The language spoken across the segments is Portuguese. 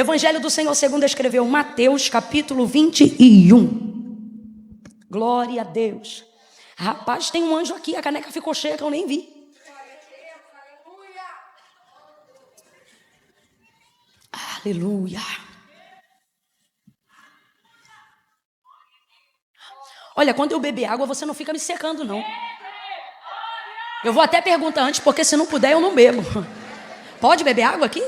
Evangelho do Senhor segundo escreveu Mateus, capítulo 21. Glória a Deus. Rapaz, tem um anjo aqui, a caneca ficou cheia que eu nem vi. Aleluia. Olha, quando eu beber água, você não fica me secando, não. Eu vou até perguntar antes, porque se não puder, eu não bebo. Pode beber água aqui?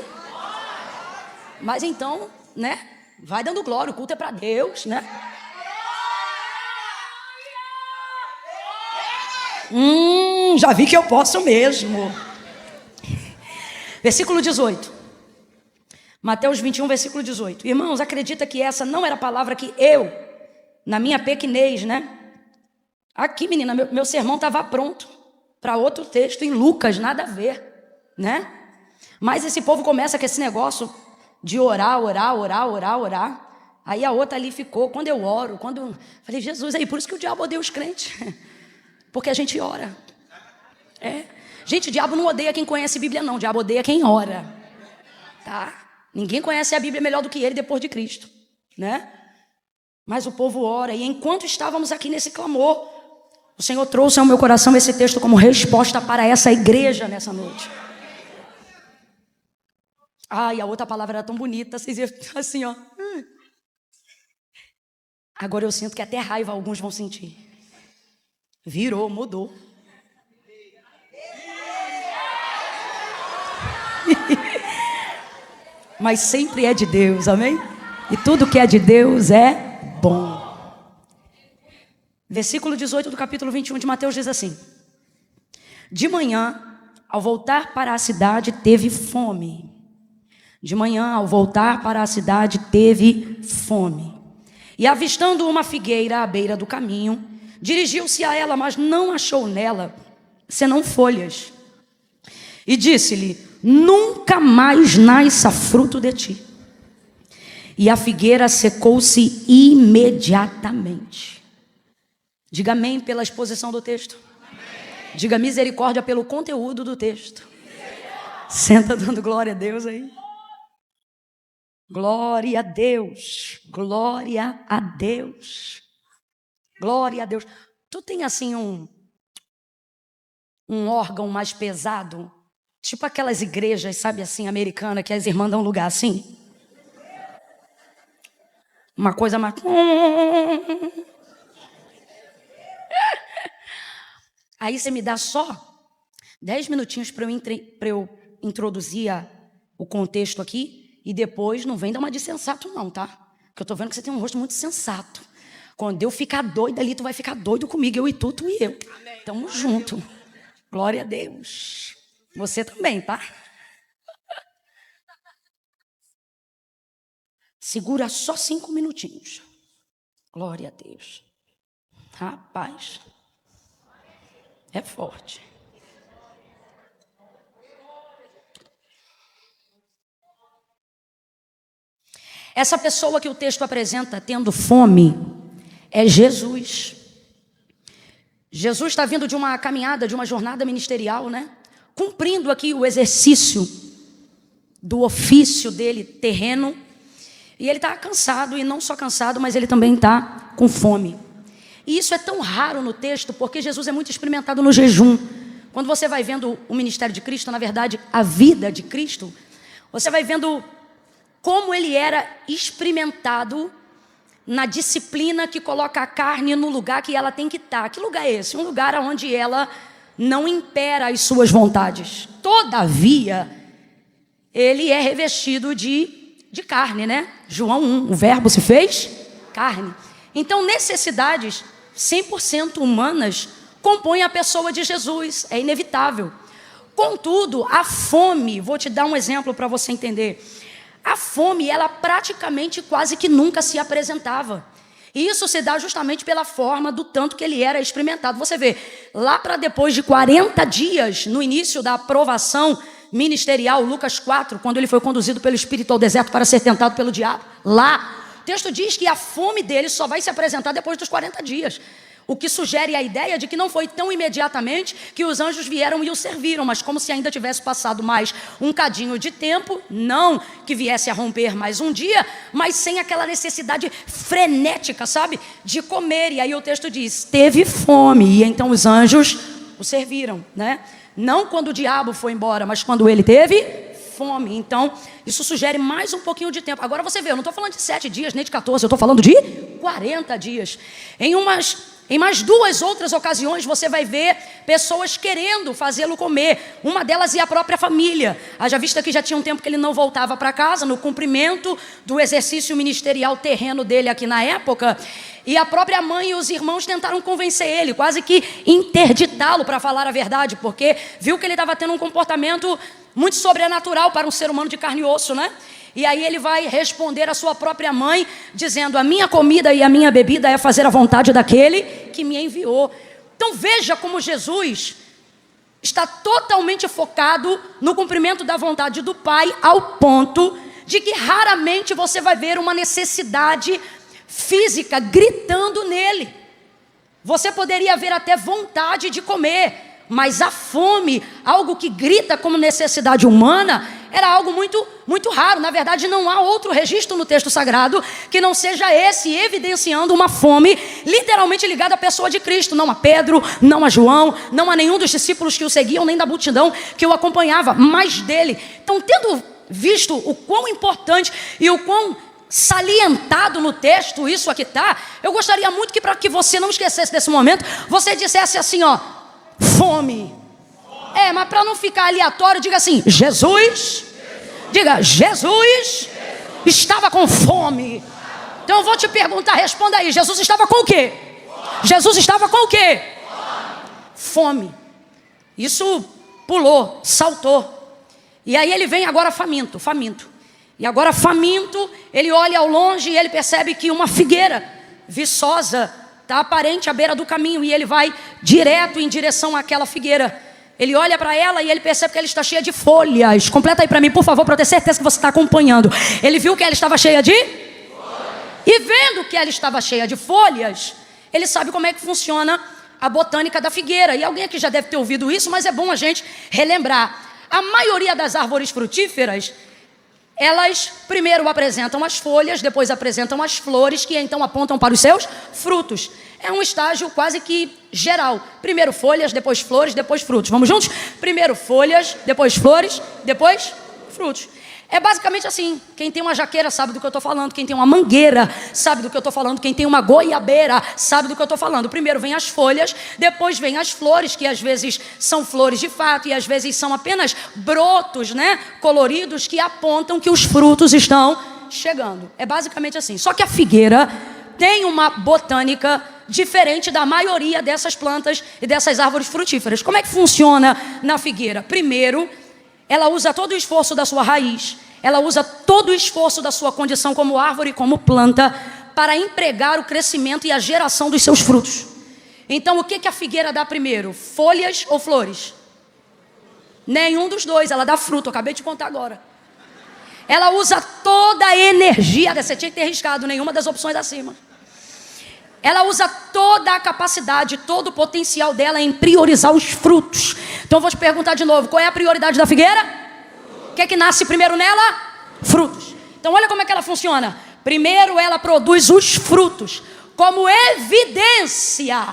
Mas então, né? Vai dando glória, o culto é para Deus, né? Já vi que eu posso mesmo. Versículo 18. Mateus 21, versículo 18. Irmãos, acredita que essa não era a palavra que eu, na minha pequenez, né? Aqui, menina, meu sermão estava pronto para outro texto em Lucas, nada a ver, né? Mas esse povo começa com esse negócio de orar. Aí a outra ali ficou, quando eu oro, falei, Jesus, aí por isso que o diabo odeia os crentes. Porque a gente ora. Gente, o diabo não odeia quem conhece a Bíblia, não. O diabo odeia quem ora. Tá? Ninguém conhece a Bíblia melhor do que ele depois de Cristo, né? Mas o povo ora. E enquanto estávamos aqui nesse clamor, o Senhor trouxe ao meu coração esse texto como resposta para essa igreja nessa noite. E a outra palavra era tão bonita, assim, ó. Agora eu sinto que até raiva alguns vão sentir. Virou, mudou. Mas sempre é de Deus, amém? E tudo que é de Deus é bom. Versículo 18 do capítulo 21 de Mateus diz assim: de manhã, ao voltar para a cidade, teve fome. De manhã, ao voltar para a cidade, teve fome. E avistando uma figueira à beira do caminho, dirigiu-se a ela, mas não achou nela senão folhas. E disse-lhe: nunca mais nasça fruto de ti. E a figueira secou-se imediatamente. Diga amém pela exposição do texto. Amém. Diga misericórdia pelo conteúdo do texto. Senta dando glória a Deus aí. Glória a Deus. Glória a Deus. Glória a Deus. Tu tem assim um órgão mais pesado? Tipo aquelas igrejas, sabe assim, americanas, que as irmãs dão lugar assim. Uma coisa mais... Aí você me dá só 10 minutinhos para eu introduzir o contexto aqui. E depois não vem dar uma de sensato não, tá? Porque eu tô vendo que você tem um rosto muito sensato. Quando eu ficar doida ali, tu vai ficar doido comigo. Eu e tu e eu. Tamo junto. Glória a Deus. Você também, tá? Segura só 5 minutinhos. Glória a Deus. Rapaz. É forte. Essa pessoa que o texto apresenta tendo fome é Jesus. Jesus está vindo de uma caminhada, de uma jornada ministerial, né? Cumprindo aqui o exercício do ofício dele terreno. E ele está cansado, e não só cansado, mas ele também está com fome. E isso é tão raro no texto, porque Jesus é muito experimentado no jejum. Quando você vai vendo o ministério de Cristo, na verdade, a vida de Cristo, você vai vendo como ele era experimentado na disciplina que coloca a carne no lugar que ela tem que estar. Que lugar é esse? Um lugar onde ela não impera as suas vontades. Todavia, ele é revestido de carne, né? João 1, o verbo se fez carne. Então, necessidades 100% humanas compõem a pessoa de Jesus, é inevitável. Contudo, a fome, vou te dar um exemplo para você entender. A fome, ela praticamente quase que nunca se apresentava. E isso se dá justamente pela forma do tanto que ele era experimentado. Você vê, lá para depois de 40 dias, no início da aprovação ministerial, Lucas 4, quando ele foi conduzido pelo Espírito ao deserto para ser tentado pelo diabo, lá, o texto diz que a fome dele só vai se apresentar depois dos 40 dias. O que sugere a ideia de que não foi tão imediatamente que os anjos vieram e o serviram, mas como se ainda tivesse passado mais um cadinho de tempo, não que viesse a romper mais um dia, mas sem aquela necessidade frenética, sabe, de comer. E aí o texto diz, teve fome, e então os anjos o serviram, né? Não quando o diabo foi embora, mas quando ele teve fome. Então, isso sugere mais um pouquinho de tempo. Agora você vê, eu não estou falando de 7 dias, nem de 14, eu estou falando de 40 dias. Em mais 2 outras ocasiões, você vai ver pessoas querendo fazê-lo comer. Uma delas é a própria família. Haja vista que já tinha um tempo que ele não voltava para casa, no cumprimento do exercício ministerial terreno dele aqui na época. E a própria mãe e os irmãos tentaram convencer ele, quase que interditá-lo, para falar a verdade, porque viu que ele estava tendo um comportamento muito sobrenatural para um ser humano de carne e osso, né? E aí ele vai responder à sua própria mãe, dizendo, a minha comida e a minha bebida é fazer a vontade daquele que me enviou. Então veja como Jesus está totalmente focado no cumprimento da vontade do Pai, ao ponto de que raramente você vai ver uma necessidade física gritando nele. Você poderia ver até vontade de comer, mas a fome, algo que grita como necessidade humana, era algo muito, muito raro. Na verdade, não há outro registro no texto sagrado que não seja esse, evidenciando uma fome literalmente ligada à pessoa de Cristo. Não a Pedro, não a João, não a nenhum dos discípulos que o seguiam, nem da multidão que o acompanhava, mas dele. Então, tendo visto o quão importante e o quão salientado no texto isso aqui está, eu gostaria muito que, para que você não esquecesse desse momento, você dissesse assim, ó, fome. Mas para não ficar aleatório, diga assim, Jesus. Diga, Jesus estava com fome. Então eu vou te perguntar, responda aí, Jesus estava com o quê? Jesus estava com o quê? Fome. Isso pulou, saltou. E aí ele vem agora faminto. E agora faminto, ele olha ao longe e ele percebe que uma figueira viçosa está aparente à beira do caminho, e ele vai direto em direção àquela figueira. Ele olha para ela e ele percebe que ela está cheia de folhas. Completa aí para mim, por favor, para eu ter certeza que você está acompanhando. Ele viu que ela estava cheia de folhas. E vendo que ela estava cheia de folhas, ele sabe como é que funciona a botânica da figueira. E alguém aqui já deve ter ouvido isso, mas é bom a gente relembrar. A maioria das árvores frutíferas, elas primeiro apresentam as folhas, depois apresentam as flores, que então apontam para os seus frutos. É um estágio quase que geral. Primeiro folhas, depois flores, depois frutos. Vamos juntos? Primeiro folhas, depois flores, depois frutos. É basicamente assim. Quem tem uma jaqueira sabe do que eu estou falando. Quem tem uma mangueira sabe do que eu estou falando. Quem tem uma goiabeira sabe do que eu estou falando. Primeiro vem as folhas, depois vem as flores, que às vezes são flores de fato e às vezes são apenas brotos, né, coloridos, que apontam que os frutos estão chegando. É basicamente assim. Só que a figueira tem uma botânica diferente da maioria dessas plantas e dessas árvores frutíferas. Como é que funciona na figueira? Primeiro, ela usa todo o esforço da sua raiz, ela usa todo o esforço da sua condição como árvore, como planta, para empregar o crescimento e a geração dos seus frutos. Então, o que a figueira dá primeiro? Folhas ou flores? Nenhum dos dois, ela dá fruto, eu acabei de contar agora. Ela usa toda a energia, você tinha que ter arriscado nenhuma das opções acima. Ela usa toda a capacidade, todo o potencial dela em priorizar os frutos. Então eu vou te perguntar de novo, qual é a prioridade da figueira? O que é que nasce primeiro nela? Frutos. Então olha como é que ela funciona. Primeiro ela produz os frutos como evidência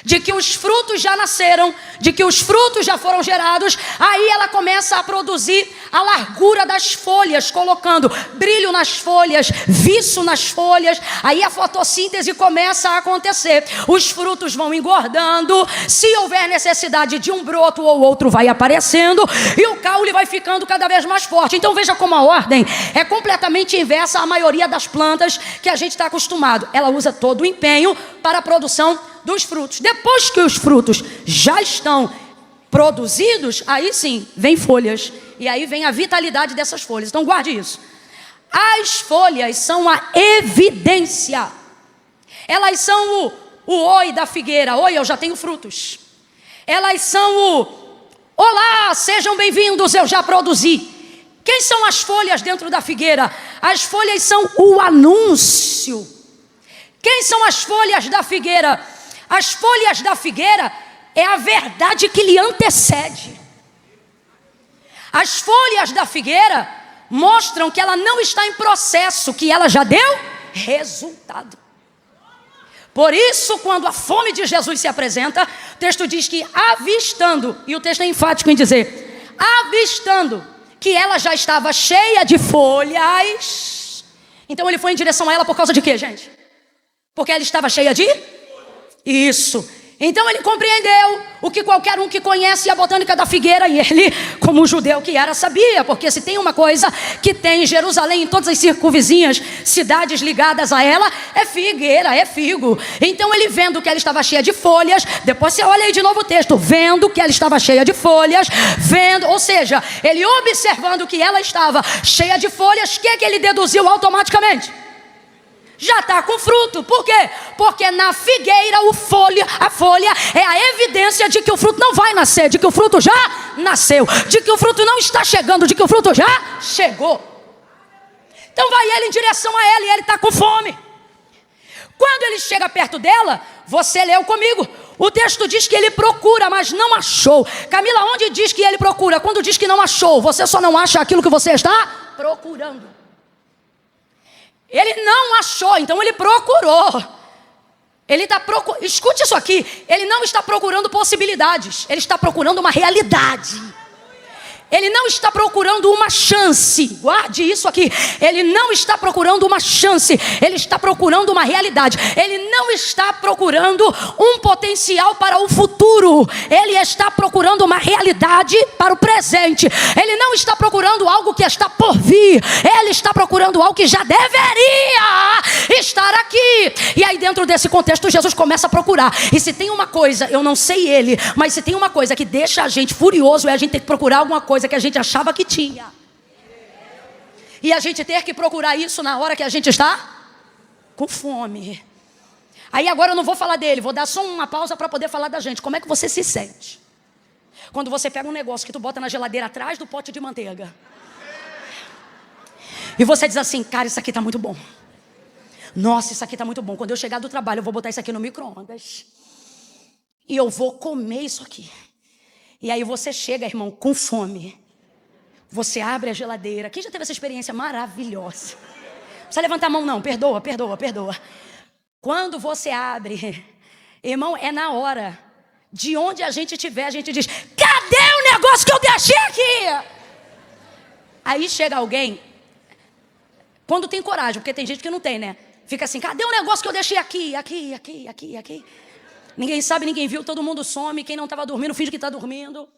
de que os frutos já nasceram, de que os frutos já foram gerados. Aí ela começa a produzir a largura das folhas, colocando brilho nas folhas, viço nas folhas. Aí a fotossíntese começa a acontecer. Os frutos vão engordando. Se houver necessidade de um broto ou outro, vai aparecendo. E o caule vai ficando cada vez mais forte. Então veja como a ordem é completamente inversa à maioria das plantas que a gente está acostumado. Ela usa todo o empenho para a produção dos frutos. Depois que os frutos já estão produzidos, aí sim, vem folhas. E aí vem a vitalidade dessas folhas. Então guarde isso. As folhas são a evidência. Elas são o oi da figueira. Oi, eu já tenho frutos. Elas são o olá, sejam bem-vindos, eu já produzi. Quem são as folhas dentro da figueira? As folhas são o anúncio. Quem são as folhas da figueira? As folhas da figueira é a verdade que lhe antecede. As folhas da figueira mostram que ela não está em processo, que ela já deu resultado. Por isso, quando a fome de Jesus se apresenta, o texto diz que avistando, e o texto é enfático em dizer, avistando que ela já estava cheia de folhas. Então ele foi em direção a ela por causa de quê, gente? Porque ela estava cheia de... Isso. Então ele compreendeu o que qualquer um que conhece a botânica da figueira, e ele, como judeu que era, sabia. Porque se tem uma coisa que tem em Jerusalém, em todas as circunvizinhas, cidades ligadas a ela, é figueira, é figo. Então ele, vendo que ela estava cheia de folhas, depois você olha aí de novo o texto, vendo que ela estava cheia de folhas, vendo, ou seja, ele observando que ela estava cheia de folhas, o que ele deduziu automaticamente? Já está com fruto. Por quê? Porque na figueira a folha é a evidência de que o fruto não vai nascer, de que o fruto já nasceu, de que o fruto não está chegando, de que o fruto já chegou. Então vai ele em direção a ela e ele está com fome. Quando ele chega perto dela, você leu comigo, o texto diz que ele procura, mas não achou. Camila, onde diz que ele procura? Quando diz que não achou, você só não acha aquilo que você está procurando. Ele não achou, então ele procurou. Ele está procurando, escute isso aqui, ele não está procurando possibilidades, ele está procurando uma realidade. Ele não está procurando uma chance, guarde isso aqui. Ele não está procurando uma chance, ele está procurando uma realidade. Ele não está procurando um potencial para o futuro, ele está procurando uma realidade para o presente. Ele não está procurando algo que está por vir, ele está procurando algo que já deveria estar aqui. E aí, dentro desse contexto, Jesus começa a procurar. E se tem uma coisa, eu não sei ele, mas se tem uma coisa que deixa a gente furioso, é a gente ter que procurar alguma coisa que a gente achava que tinha, e a gente ter que procurar isso na hora que a gente está com fome. Aí agora eu não vou falar dele, vou dar só uma pausa para poder falar da gente. Como é que você se sente quando você pega um negócio que tu bota na geladeira atrás do pote de manteiga e você diz assim, cara, isso aqui está muito bom, nossa, isso aqui está muito bom, quando eu chegar do trabalho eu vou botar isso aqui no micro-ondas e eu vou comer isso aqui. E aí você chega, irmão, com fome. Você abre a geladeira. Quem já teve essa experiência maravilhosa? Não precisa levantar a mão não, perdoa. Quando você abre, irmão, é na hora. De onde a gente estiver, a gente diz, cadê o negócio que eu deixei aqui? Aí chega alguém, quando tem coragem, porque tem gente que não tem, né? Fica assim, cadê o negócio que eu deixei aqui? Ninguém sabe, ninguém viu, todo mundo some. Quem não estava dormindo, finge que está dormindo.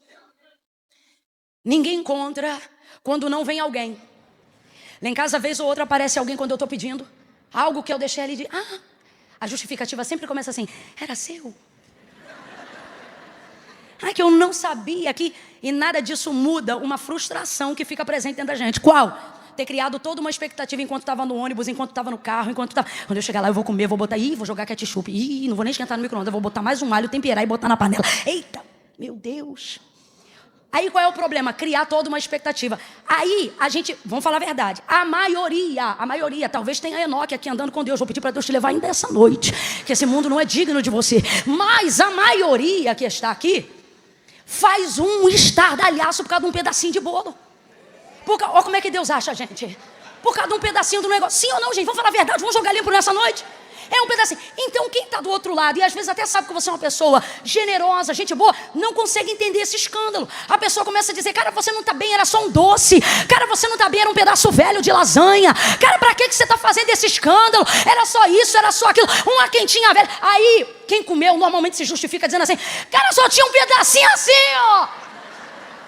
Ninguém encontra quando não vem alguém. Lá em casa, vez ou outra, aparece alguém quando eu estou pedindo algo que eu deixei ali de... a justificativa sempre começa assim, era seu. Que eu não sabia que... E nada disso muda uma frustração que fica presente dentro da gente. Qual? Ter criado toda uma expectativa enquanto estava no ônibus, enquanto estava no carro, quando eu chegar lá eu vou comer, vou botar, vou jogar ketchup, não vou nem esquentar no micro-ondas, vou botar mais um alho, temperar e botar na panela. Eita, meu Deus. Aí qual é o problema? Criar toda uma expectativa. Aí a gente, vamos falar a verdade, a maioria, talvez tenha Enoque aqui andando com Deus, vou pedir para Deus te levar ainda essa noite, que esse mundo não é digno de você, mas a maioria que está aqui faz um estardalhaço por causa de um pedacinho de bolo. Olha como é que Deus acha a gente. Por causa de um pedacinho do negócio. Sim ou não, gente? Vamos falar a verdade, vamos jogar limpo nessa noite. É um pedacinho. Então quem está do outro lado, e às vezes até sabe que você é uma pessoa generosa, gente boa, não consegue entender esse escândalo. A pessoa começa a dizer, cara, você não está bem, era só um doce. Cara, você não está bem, era um pedaço velho de lasanha. Cara, para que você está fazendo esse escândalo? Era só isso, era só aquilo. Uma quentinha velha. Aí, quem comeu normalmente se justifica dizendo assim, cara, só tinha um pedacinho assim, ó.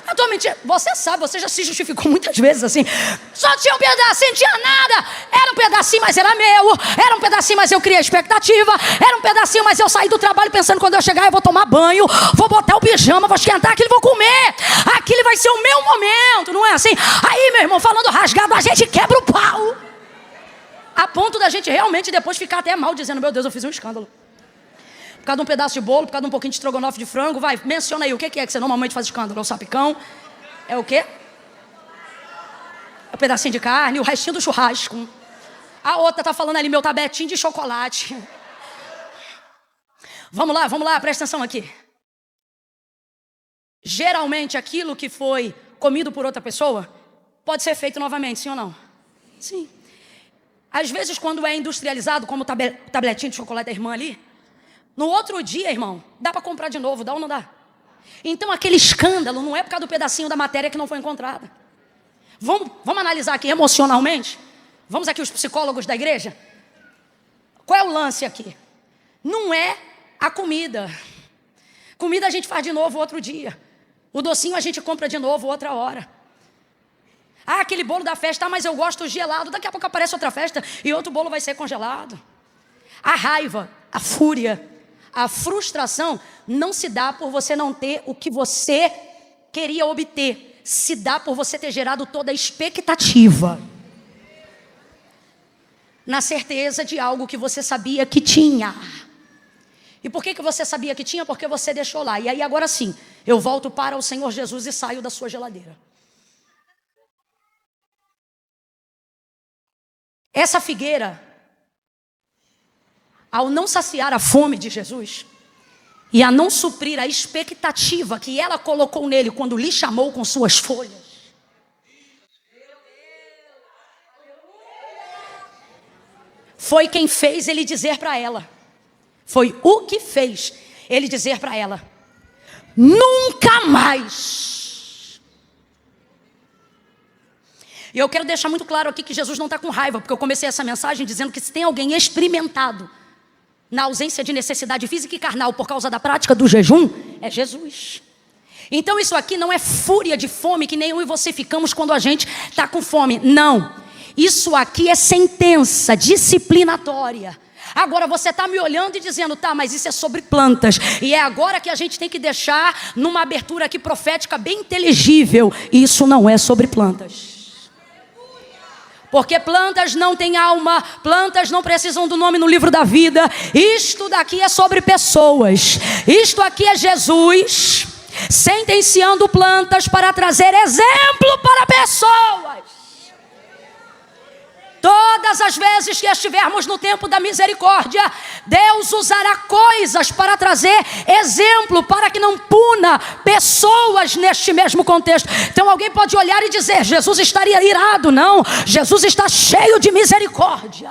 Eu tô mentindo. Você sabe, você já se justificou muitas vezes assim. Só tinha um pedacinho, não tinha nada. Era um pedacinho, mas era meu. Era um pedacinho, mas eu criei expectativa. Era um pedacinho, mas eu saí do trabalho pensando quando eu chegar eu vou tomar banho, vou botar o pijama, vou esquentar aquilo e vou comer. Aquilo vai ser o meu momento, não é assim? Aí, meu irmão, falando rasgado, a gente quebra o pau. A ponto da gente realmente depois ficar até mal, dizendo, meu Deus, eu fiz um escândalo. Por causa de um pedaço de bolo, por causa de um pouquinho de estrogonofe de frango. Vai, menciona aí, o que é que você normalmente faz escândalo? É o sapicão? É o quê? É o pedacinho de carne, o restinho do churrasco. A outra está falando ali, meu tabetinho de chocolate. Vamos lá, presta atenção aqui. Geralmente aquilo que foi comido por outra pessoa pode ser feito novamente, sim ou não? Sim. Às vezes quando é industrializado, como o tabletinho de chocolate da irmã ali, no outro dia, irmão, dá para comprar de novo, dá ou não dá? Então aquele escândalo não é por causa do pedacinho da matéria que não foi encontrada. Vamos analisar aqui emocionalmente? Vamos aqui os psicólogos da igreja? Qual é o lance aqui? Não é a comida. Comida a gente faz de novo outro dia. O docinho a gente compra de novo outra hora. Ah, aquele bolo da festa, mas eu gosto gelado. Daqui a pouco aparece outra festa e outro bolo vai ser congelado. A raiva, a fúria, a frustração não se dá por você não ter o que você queria obter. Se dá por você ter gerado toda a expectativa na certeza de algo que você sabia que tinha. E por que você sabia que tinha? Porque você deixou lá. E aí agora sim, eu volto para o Senhor Jesus e saio da sua geladeira. Essa figueira, ao não saciar a fome de Jesus e a não suprir a expectativa que ela colocou nele quando lhe chamou com suas folhas, foi quem fez ele dizer para ela, foi o que fez ele dizer para ela, nunca mais. E eu quero deixar muito claro aqui que Jesus não está com raiva, porque eu comecei essa mensagem dizendo que se tem alguém experimentado na ausência de necessidade física e carnal por causa da prática do jejum, é Jesus. Então isso aqui não é fúria de fome que nem eu e você ficamos quando a gente está com fome, não. Isso aqui é sentença disciplinatória. Agora você está me olhando e dizendo, tá, mas isso é sobre plantas. E é agora que a gente tem que deixar numa abertura aqui profética bem inteligível. Isso não é sobre plantas. Porque plantas não têm alma, plantas não precisam do nome no livro da vida. Isto daqui é sobre pessoas. Isto aqui é Jesus sentenciando plantas para trazer exemplo para pessoas. Todas as vezes que estivermos no tempo da misericórdia, Deus usará coisas para trazer exemplo, para que não puna pessoas neste mesmo contexto. Então alguém pode olhar e dizer, Jesus estaria irado. Não, Jesus está cheio de misericórdia.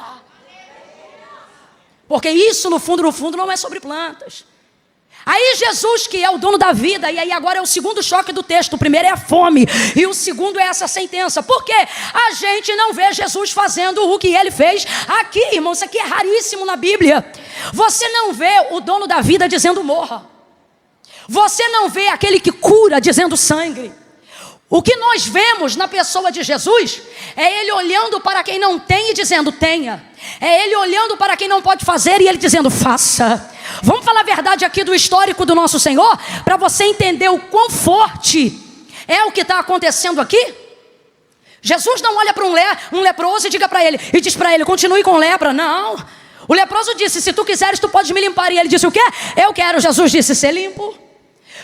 Porque isso no fundo não é sobre plantas. Aí Jesus, que é o dono da vida, e aí agora é o segundo choque do texto. O primeiro é a fome e o segundo é essa sentença. Por quê? A gente não vê Jesus fazendo o que ele fez aqui, irmão. Isso aqui é raríssimo na Bíblia. Você não vê o dono da vida dizendo morra. Você não vê aquele que cura dizendo sangue. O que nós vemos na pessoa de Jesus é ele olhando para quem não tem e dizendo tenha. É ele olhando para quem não pode fazer e ele dizendo faça. Vamos falar a verdade aqui do histórico do nosso Senhor, para você entender o quão forte é o que está acontecendo aqui. Jesus não olha para um leproso e diz para ele, continue com lepra. Não. O leproso disse, se tu quiseres tu podes me limpar. E ele disse o quê? Eu quero. Jesus disse, ser limpo.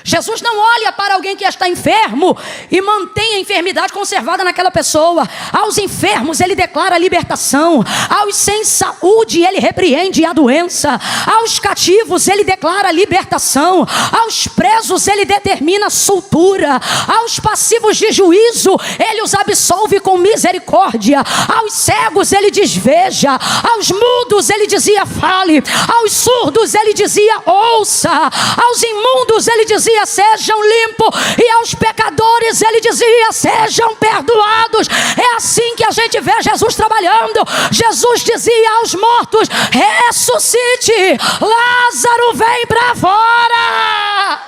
Jesus não olha para alguém que está enfermo e mantém a enfermidade conservada naquela pessoa. Aos enfermos ele declara libertação. Aos sem saúde ele repreende a doença. Aos cativos ele declara libertação. Aos presos ele determina soltura. Aos passivos de juízo ele os absolve com misericórdia. Aos cegos ele diz veja. Aos mudos ele dizia fale. Aos surdos ele dizia ouça. Aos imundos ele dizia sejam limpos, e aos pecadores ele dizia sejam perdoados. É assim que a gente vê Jesus trabalhando. Jesus dizia aos mortos ressuscite, Lázaro vem para fora.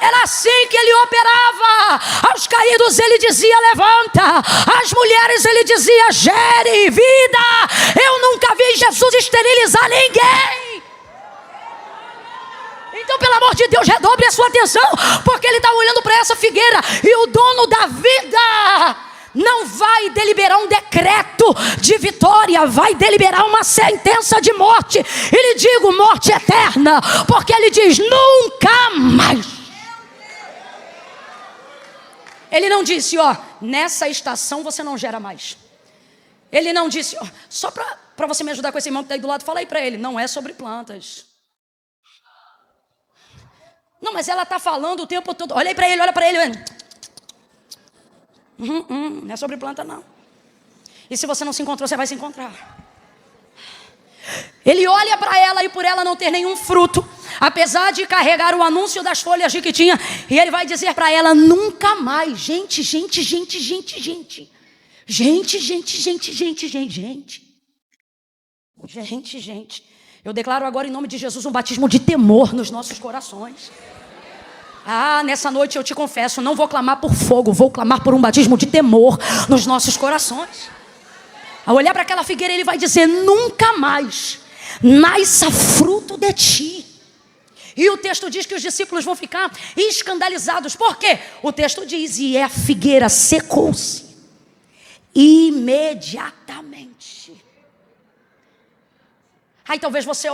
Era assim que ele operava. Aos caídos ele dizia levanta. Às mulheres ele dizia gere vida. Eu nunca vi Jesus esterilizar ninguém. Então, pelo amor de Deus, redobre a sua atenção, porque ele está olhando para essa figueira e o dono da vida não vai deliberar um decreto de vitória, vai deliberar uma sentença de morte. Ele diz morte eterna, porque ele diz nunca mais. Ele não disse, nessa estação você não gera mais. Ele não disse, só para você me ajudar com esse irmão que está aí do lado, fala aí para ele, não é sobre plantas. Não, mas ela está falando o tempo todo, olha aí para ele, olha para ele. Não é sobre planta não. E se você não se encontrou, você vai se encontrar. Ele olha para ela e por ela não ter nenhum fruto, apesar de carregar o anúncio das folhas de que tinha, e ele vai dizer para ela, nunca mais, gente. Eu declaro agora em nome de Jesus um batismo de temor nos nossos corações. Nessa noite eu te confesso, não vou clamar por fogo, vou clamar por um batismo de temor nos nossos corações. Ao olhar para aquela figueira, ele vai dizer, nunca mais nasça fruto de ti. E o texto diz que os discípulos vão ficar escandalizados. Por quê? O texto diz, e a figueira secou-se imediatamente. Aí talvez você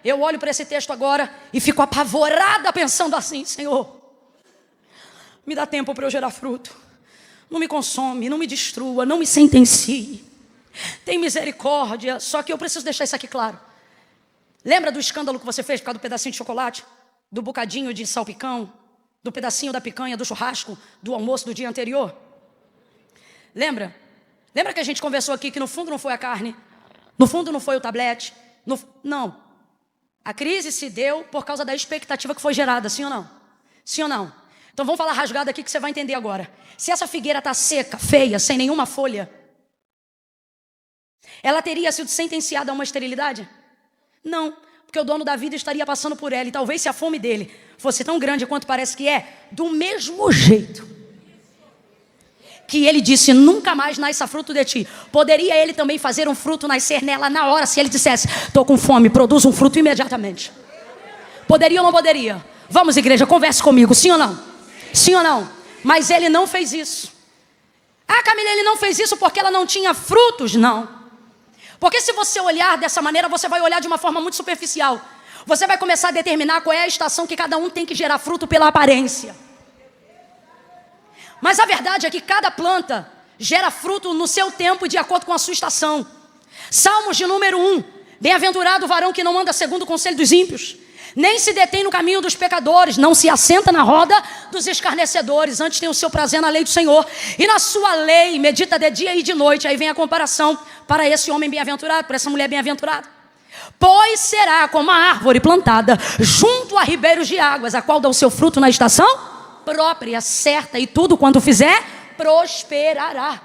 eu olho para esse texto agora e fico apavorada pensando assim, Senhor, me dá tempo para eu gerar fruto. Não me consome, não me destrua, não me sentencie. Tem misericórdia, só que eu preciso deixar isso aqui claro. Lembra do escândalo que você fez por causa do pedacinho de chocolate? Do bocadinho de salpicão? Do pedacinho da picanha, do churrasco, do almoço do dia anterior? Lembra? Lembra que a gente conversou aqui que no fundo não foi a carne? No fundo não foi o tablete? Não. A crise se deu por causa da expectativa que foi gerada, sim ou não? Sim ou não? Então vamos falar rasgado aqui que você vai entender agora. Se essa figueira está seca, feia, sem nenhuma folha, ela teria sido sentenciada a uma esterilidade? Não, porque o dono da vida estaria passando por ela. E talvez se a fome dele fosse tão grande quanto parece que é, do mesmo jeito que ele disse, nunca mais nasça fruto de ti, poderia ele também fazer um fruto nascer nela na hora, se ele dissesse, estou com fome, produz um fruto imediatamente. Poderia ou não poderia? Vamos, igreja, converse comigo, sim ou não? Sim ou não? Mas ele não fez isso. Camila, ele não fez isso porque ela não tinha frutos? Não. Porque se você olhar dessa maneira, você vai olhar de uma forma muito superficial. Você vai começar a determinar qual é a estação que cada um tem que gerar fruto pela aparência. Mas a verdade é que cada planta gera fruto no seu tempo e de acordo com a sua estação. Salmos de número 1. Bem-aventurado o varão que não anda segundo o conselho dos ímpios, nem se detém no caminho dos pecadores, não se assenta na roda dos escarnecedores, antes tem o seu prazer na lei do Senhor, e na sua lei medita de dia e de noite. Aí vem a comparação para esse homem bem-aventurado, para essa mulher bem-aventurada. Pois será como a árvore plantada junto a ribeiros de águas, a qual dá o seu fruto na estação própria, certa, e tudo quanto fizer, prosperará.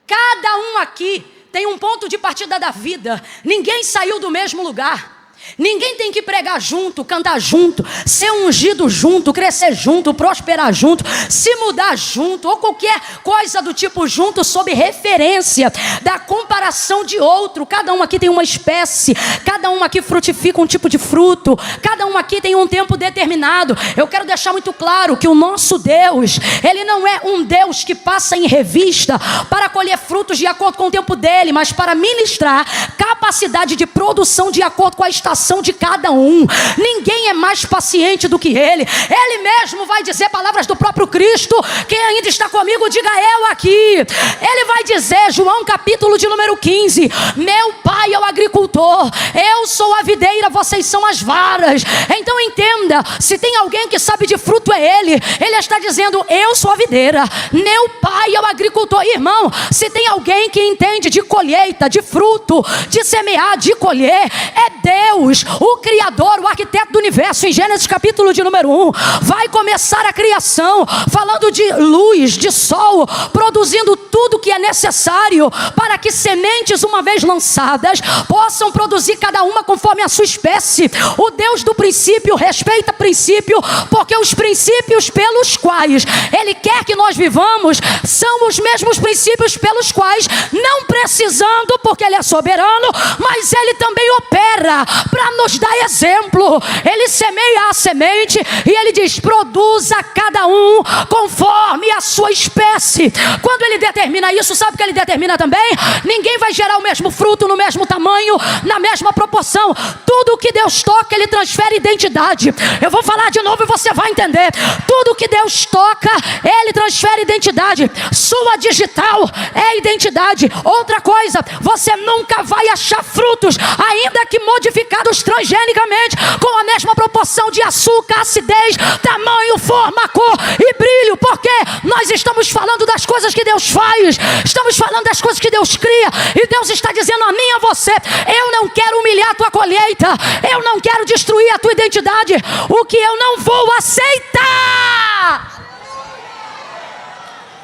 Cada um aqui tem um ponto de partida da vida. Ninguém saiu do mesmo lugar. Ninguém tem que pregar junto, cantar junto, ser ungido junto, crescer junto, prosperar junto, se mudar junto, ou qualquer coisa do tipo junto, sob referência da comparação de outro. Cada um aqui tem uma espécie, cada um aqui frutifica um tipo de fruto, cada um aqui tem um tempo determinado. Eu quero deixar muito claro que o nosso Deus, Ele não é um Deus que passa em revista para colher frutos de acordo com o tempo dele, mas para ministrar capacidade de produção de acordo com a estação de cada um. Ninguém é mais paciente do que ele. Ele mesmo vai dizer palavras do próprio Cristo. Quem ainda está comigo, diga eu aqui. Ele vai dizer, João capítulo de número 15, meu pai é o agricultor, eu sou a videira, vocês são as varas. Então entenda, se tem alguém que sabe de fruto é ele. Ele está dizendo, eu sou a videira, meu pai é o agricultor. Irmão, se tem alguém que entende de colheita, de fruto, de semear, de colher, é Deus, o Criador, o arquiteto do universo. Em Gênesis capítulo de número 1, vai começar a criação, falando de luz, de sol, produzindo tudo que é necessário para que sementes, uma vez lançadas, possam produzir cada uma conforme a sua espécie. O Deus do princípio respeita princípio, porque os princípios pelos quais Ele quer que nós vivamos são os mesmos princípios pelos quais, não precisando, porque Ele é soberano, mas Ele também opera para nos dar exemplo. Ele semeia a semente e Ele diz, produza cada um conforme a sua espécie. Quando Ele determina isso, sabe o que Ele determina também? Ninguém vai vai gerar o mesmo fruto, no mesmo tamanho, na mesma proporção. Tudo que Deus toca, Ele transfere identidade. Eu vou falar de novo e você vai entender. Tudo que Deus toca, Ele transfere identidade. Sua digital é identidade. Outra coisa, você nunca vai achar frutos, ainda que modificados transgenicamente, com a mesma proporção de açúcar, acidez, tamanho, forma, cor e brilho. Porque nós estamos falando das coisas que Deus faz, estamos falando das coisas que Deus cria, e Deus está dizendo a mim e a você: eu não quero humilhar a tua colheita, eu não quero destruir a tua identidade. O que eu não vou aceitar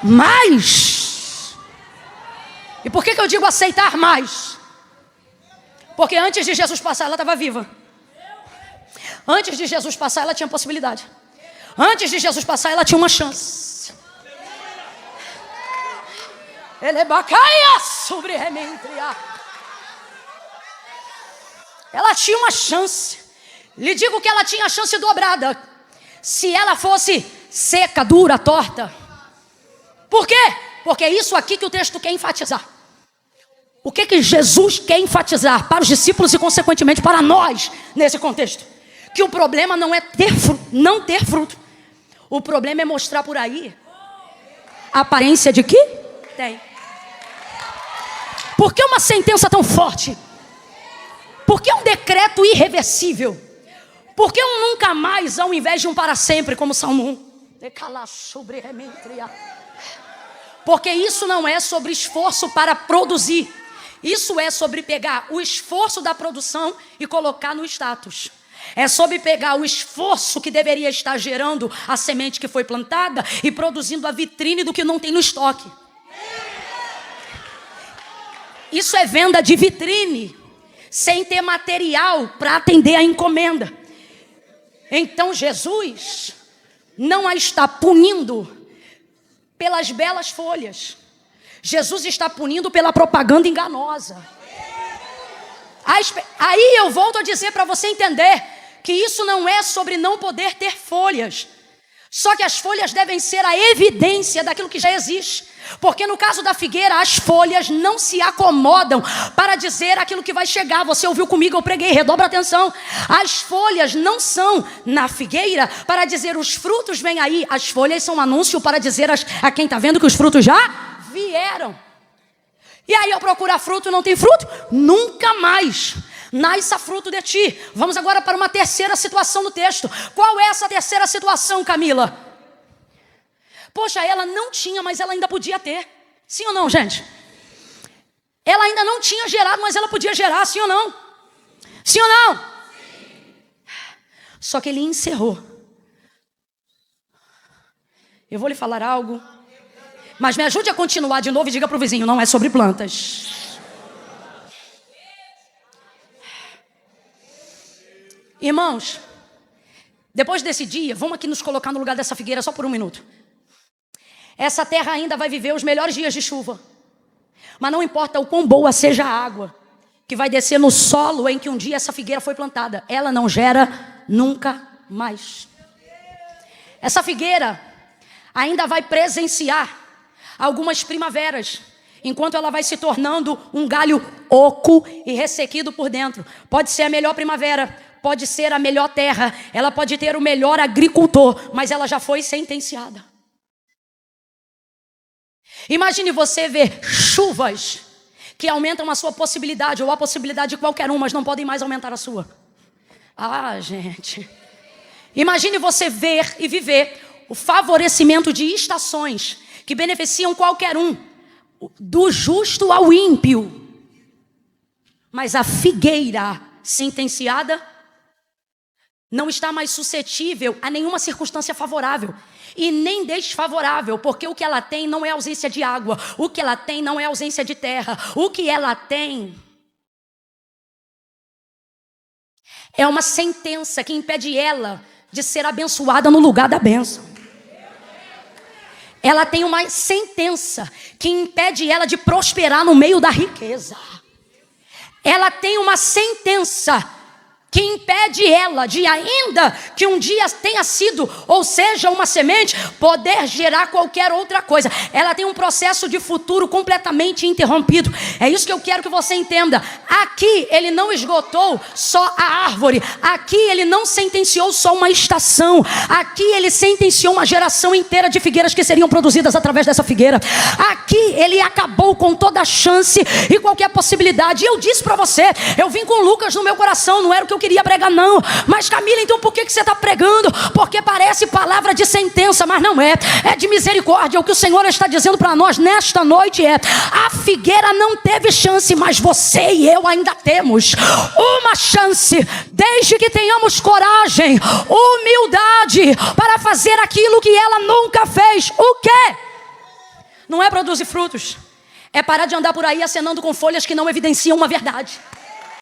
mais. E por que eu digo aceitar mais? Porque antes de Jesus passar, ela estava viva. Antes de Jesus passar, ela tinha possibilidade. Antes de Jesus passar, ela tinha uma chance. Ele bacaia sobre rementria. Ela tinha uma chance. Lhe digo que ela tinha a chance dobrada. Se ela fosse seca, dura, torta. Por quê? Porque é isso aqui que o texto quer enfatizar. O que Jesus quer enfatizar para os discípulos e consequentemente para nós nesse contexto? Que o problema não é não ter fruto. O problema é mostrar por aí a aparência de que tem. Por que uma sentença tão forte? Por que um decreto irreversível? Por que um nunca mais ao invés de um para sempre, como Salmo 1? Porque isso não é sobre esforço para produzir. Isso é sobre pegar o esforço da produção e colocar no status. É sobre pegar o esforço que deveria estar gerando a semente que foi plantada e produzindo a vitrine do que não tem no estoque. Isso é venda de vitrine, sem ter material para atender a encomenda. Então Jesus não a está punindo pelas belas folhas. Jesus está punindo pela propaganda enganosa. Aí eu volto a dizer para você entender que isso não é sobre não poder ter folhas. Só que as folhas devem ser a evidência daquilo que já existe. Porque no caso da figueira, as folhas não se acomodam para dizer aquilo que vai chegar. Você ouviu comigo, eu preguei, redobra a atenção. As folhas não são na figueira para dizer os frutos vêm aí. As folhas são um anúncio para dizer a quem está vendo que os frutos já vieram. E aí eu procurar fruto, não tem fruto? Nunca mais nasça fruto de ti. Vamos agora para uma terceira situação do texto. Qual é essa terceira situação, Camila? Poxa, ela não tinha, mas ela ainda podia ter. Sim ou não, gente? Ela ainda não tinha gerado, mas ela podia gerar, sim ou não? Sim ou não? Só que ele encerrou. Eu vou lhe falar algo, mas me ajude a continuar de novo e diga para o vizinho: não é sobre plantas. Irmãos, depois desse dia, vamos aqui nos colocar no lugar dessa figueira só por um minuto. Essa terra ainda vai viver os melhores dias de chuva. Mas não importa o quão boa seja a água que vai descer no solo em que um dia essa figueira foi plantada, ela não gera nunca mais. Essa figueira ainda vai presenciar algumas primaveras, enquanto ela vai se tornando um galho oco e ressequido por dentro. Pode ser a melhor primavera, pode ser a melhor terra, ela pode ter o melhor agricultor, mas ela já foi sentenciada. Imagine você ver chuvas que aumentam a sua possibilidade, ou a possibilidade de qualquer um, mas não podem mais aumentar a sua. Ah, gente. Imagine você ver e viver o favorecimento de estações que beneficiam qualquer um, do justo ao ímpio. Mas a figueira sentenciada não está mais suscetível a nenhuma circunstância favorável e nem desfavorável, porque o que ela tem não é ausência de água, o que ela tem não é ausência de terra, o que ela tem é uma sentença que impede ela de ser abençoada no lugar da bênção. Ela tem uma sentença que impede ela de prosperar no meio da riqueza. Ela tem uma sentença que impede ela de, ainda que um dia tenha sido, ou seja, uma semente, poder gerar qualquer outra coisa. Ela tem um processo de futuro completamente interrompido. É isso que eu quero que você entenda. Aqui ele não esgotou só a árvore. Aqui ele não sentenciou só uma estação. Aqui ele sentenciou uma geração inteira de figueiras que seriam produzidas através dessa figueira. Aqui ele acabou com toda a chance e qualquer possibilidade. E eu disse para você, eu vim com Lucas no meu coração, não era o que eu queria pregar não, mas Camila, então por que você está pregando? Porque parece palavra de sentença, mas não é, é de misericórdia. O que o Senhor está dizendo para nós nesta noite é: a figueira não teve chance, mas você e eu ainda temos uma chance, desde que tenhamos coragem, humildade, para fazer aquilo que ela nunca fez. O quê? Não é produzir frutos, é parar de andar por aí acenando com folhas que não evidenciam uma verdade.